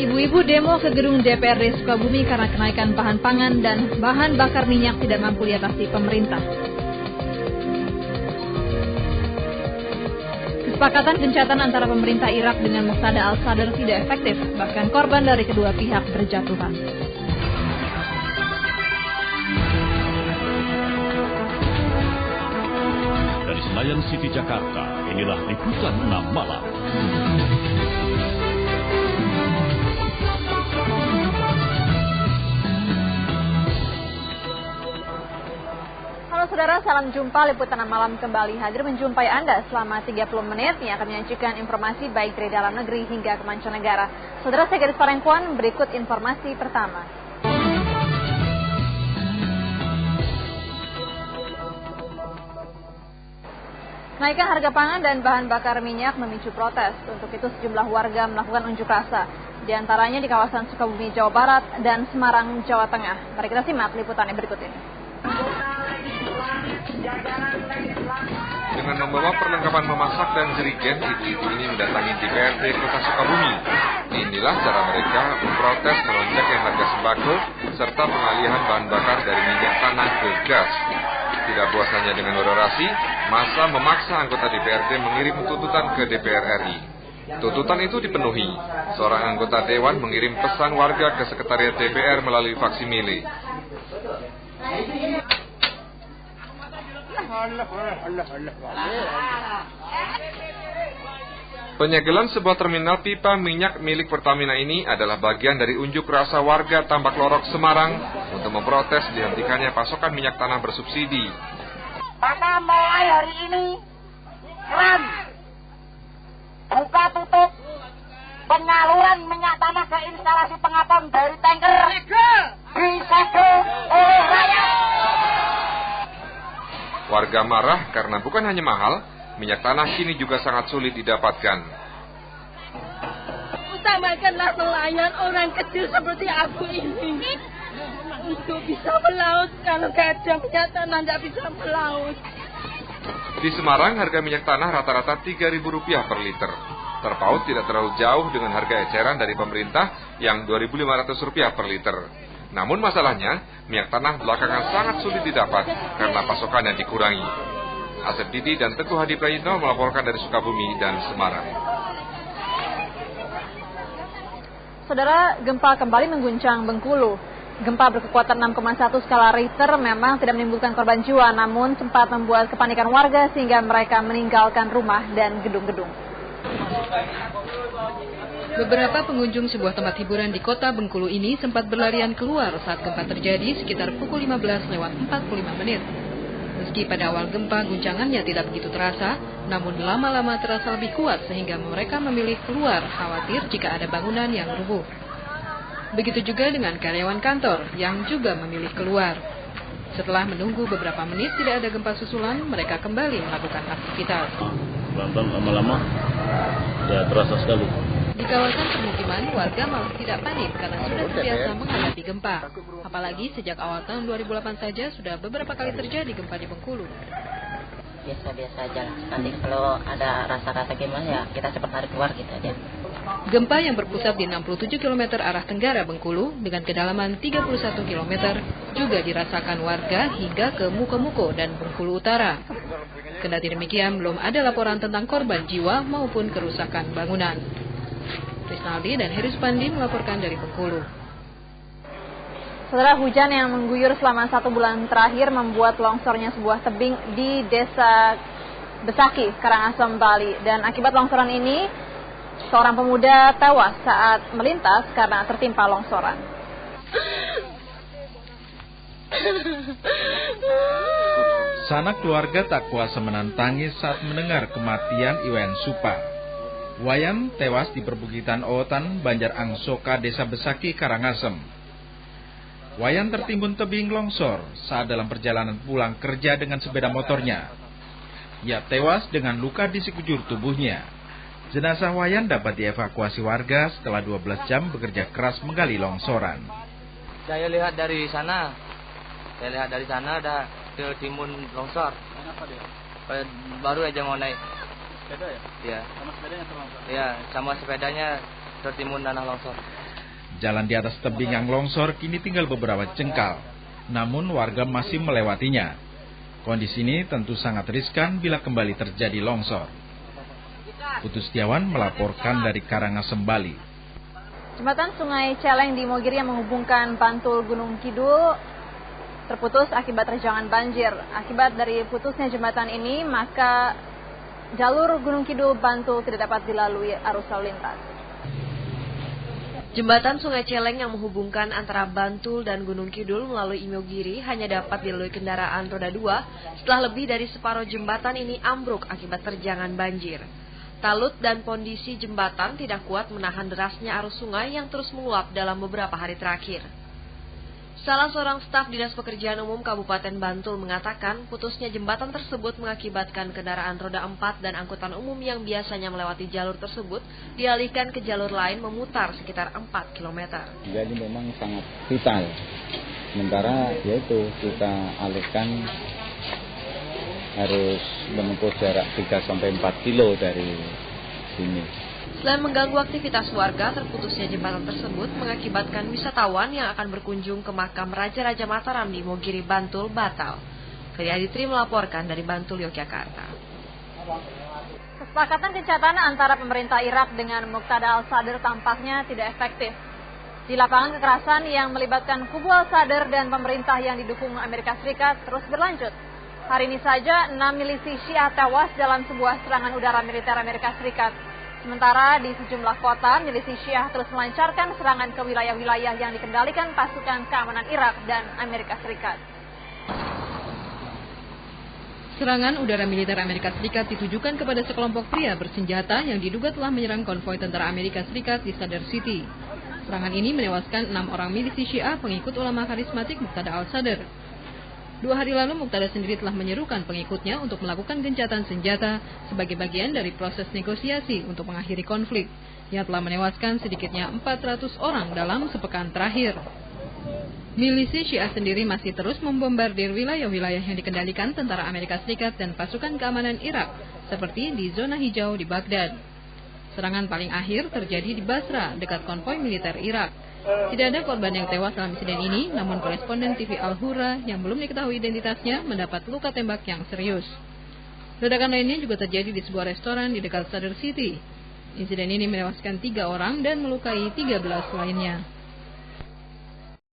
Ibu-ibu demo ke gedung DPRD Sukabumi karena kenaikan bahan pangan dan bahan bakar minyak tidak mampu diatasi pemerintah. Kesepakatan gencatan antara pemerintah Irak dengan Muqtada al-Sadr tidak efektif, bahkan korban dari kedua pihak berjatuhan. Dari Senayan City, Jakarta, inilah Liputan 6 Malam. Halo saudara, salam jumpa. Liputan 6 Malam kembali hadir menjumpai Anda selama 30 menit yang akan menyajikan informasi baik dari dalam negeri hingga ke mancanegara. Saudara, saya Gadis Parengkuan, berikut informasi pertama. Kenaikan harga pangan dan bahan bakar minyak memicu protes. Untuk itu sejumlah warga melakukan unjuk rasa, di antaranya di kawasan Sukabumi, Jawa Barat dan Semarang, Jawa Tengah. Mari kita simak liputannya berikut ini. Dengan membawa perlengkapan memasak dan jerigen, ibu-ibu ini mendatangi DPRD Kota Sukabumi. Inilah cara mereka memprotes melonjaknya harga sembako serta pengalihan bahan bakar dari minyak tanah ke gas. Tidak puas hanya dengan orasi, massa memaksa anggota DPRD mengirim tuntutan ke DPR RI. Tuntutan itu dipenuhi. Seorang anggota dewan mengirim pesan warga ke sekretariat DPR melalui faksimile. Penyegelan sebuah terminal pipa minyak milik Pertamina ini adalah bagian dari unjuk rasa warga Tambak Lorok, Semarang untuk memprotes dihentikannya pasokan minyak tanah bersubsidi. Maka mulai hari ini, keran buka tutup penyaluran minyak tanah ke instalasi pengapung dari tanker disegel oleh rakyat. Warga marah karena bukan hanya mahal, minyak tanah kini juga sangat sulit didapatkan. Utamakanlah nelayan orang kecil seperti aku ini untuk bisa melaut. Kalau gak ada minyak tanah tidak bisa melaut. Di Semarang harga minyak tanah rata-rata Rp3.000 per liter. Terpaut tidak terlalu jauh dengan harga eceran dari pemerintah yang Rp2.500 per liter. Namun masalahnya, minyak tanah belakangan sangat sulit didapat karena pasokannya dikurangi. Asep Didi dan Teguh Hadi Prayitno melaporkan dari Sukabumi dan Semarang. Saudara, gempa kembali mengguncang Bengkulu. Gempa berkekuatan 6,1 skala Richter memang tidak menimbulkan korban jiwa, namun sempat membuat kepanikan warga sehingga mereka meninggalkan rumah dan gedung-gedung. Beberapa pengunjung sebuah tempat hiburan di kota Bengkulu ini sempat berlarian keluar saat gempa terjadi sekitar pukul 15:45 menit. Meski pada awal gempa guncangannya tidak begitu terasa, namun lama-lama terasa lebih kuat sehingga mereka memilih keluar khawatir jika ada bangunan yang rubuh. Begitu juga dengan karyawan kantor yang juga memilih keluar. Setelah menunggu beberapa menit tidak ada gempa susulan, mereka kembali melakukan aktivitas. Lama-lama ya terasa sekali. Di kawasan permukiman, warga malah tidak panik karena sudah terbiasa menghadapi gempa. Apalagi sejak awal tahun 2008 saja sudah beberapa kali terjadi gempa di Bengkulu. Biasa-biasa aja. Nanti kalau ada rasa-rasa gimana ya kita cepat lari keluar gitu aja. Gempa yang berpusat di 67 km arah tenggara Bengkulu dengan kedalaman 31 km juga dirasakan warga hingga ke Muko-Muko dan Bengkulu Utara. Kendati demikian, belum ada laporan tentang korban jiwa maupun kerusakan bangunan. Krisnaldi dan Heri Supandi melaporkan dari Bengkulu. Saudara, hujan yang mengguyur selama 1 bulan terakhir membuat longsornya sebuah tebing di Desa Besaki, Karangasem, Bali. Dan akibat longsoran ini, seorang pemuda tewas saat melintas karena tertimpa longsoran. Sanak keluarga tak kuasa menahan tangis saat mendengar kematian Iwan Supa. Wayan tewas di perbukitan Otan, Banjar Angsoka, Desa Besaki, Karangasem. Wayan tertimbun tebing longsor saat dalam perjalanan pulang kerja dengan sepeda motornya. Ia tewas dengan luka di sekujur tubuhnya. Jenazah Wayan dapat dievakuasi warga setelah 12 jam bekerja keras menggali longsoran. Saya lihat dari sana ada tertimbun longsor. Kenapa dia? Baru aja mau naik. Sepeda ya? Iya. Sama sepedanya sama longsor? Iya, sama sepedanya tertimbun tanah longsor. Jalan di atas tebing yang longsor kini tinggal beberapa jengkal, namun warga masih melewatinya. Kondisi ini tentu sangat riskan bila kembali terjadi longsor. Putu Setiawan melaporkan dari Karangasem, Bali. Jembatan Sungai Celeng di Mogiri yang menghubungkan Bantul Gunung Kidul terputus akibat terjangan banjir. Akibat dari putusnya jembatan ini, maka jalur Gunung Kidul Bantul tidak dapat dilalui arus lalu lintas. Jembatan Sungai Celeng yang menghubungkan antara Bantul dan Gunung Kidul melalui Imogiri hanya dapat dilalui kendaraan roda 2 setelah lebih dari separuh jembatan ini ambruk akibat terjangan banjir. Talut dan kondisi jembatan tidak kuat menahan derasnya arus sungai yang terus menguap dalam beberapa hari terakhir. Salah seorang staf Dinas Pekerjaan Umum Kabupaten Bantul mengatakan putusnya jembatan tersebut mengakibatkan kendaraan roda 4 dan angkutan umum yang biasanya melewati jalur tersebut dialihkan ke jalur lain memutar sekitar 4 km. Jadi memang sangat vital. Sementara yaitu kita alihkan harus menempuh jarak 3-4 kilo dari sini. Selain mengganggu aktivitas warga, terputusnya jembatan tersebut mengakibatkan wisatawan yang akan berkunjung ke makam Raja-Raja Mataram di Mogiri, Bantul batal. Kria Aditri melaporkan dari Bantul, Yogyakarta. Kesepakatan gencatan antara pemerintah Irak dengan Muqtada al-Sadr tampaknya tidak efektif. Di lapangan kekerasan yang melibatkan kubu al-Sadr dan pemerintah yang didukung Amerika Serikat terus berlanjut. Hari ini saja 6 milisi Syiah tewas dalam sebuah serangan udara militer Amerika Serikat. Sementara di sejumlah kota, milisi Syiah terus melancarkan serangan ke wilayah-wilayah yang dikendalikan pasukan keamanan Irak dan Amerika Serikat. Serangan udara militer Amerika Serikat ditujukan kepada sekelompok pria bersenjata yang diduga telah menyerang konvoi tentara Amerika Serikat di Sadr City. Serangan ini menewaskan 6 orang milisi Syiah pengikut ulama karismatik Muqtada al-Sadr. 2 hari lalu Muqtada sendiri telah menyerukan pengikutnya untuk melakukan gencatan senjata sebagai bagian dari proses negosiasi untuk mengakhiri konflik yang telah menewaskan sedikitnya 400 orang dalam sepekan terakhir. Milisi Syiah sendiri masih terus membombardir wilayah-wilayah yang dikendalikan tentara Amerika Serikat dan pasukan keamanan Irak seperti di zona hijau di Baghdad. Serangan paling akhir terjadi di Basra dekat konvoi militer Irak. Tidak ada korban yang tewas dalam insiden ini, namun koresponden TV Al-Hurra yang belum diketahui identitasnya mendapat luka tembak yang serius. Ledakan lainnya juga terjadi di sebuah restoran di dekat Sadr City. Insiden ini menewaskan 3 orang dan melukai 13 lainnya.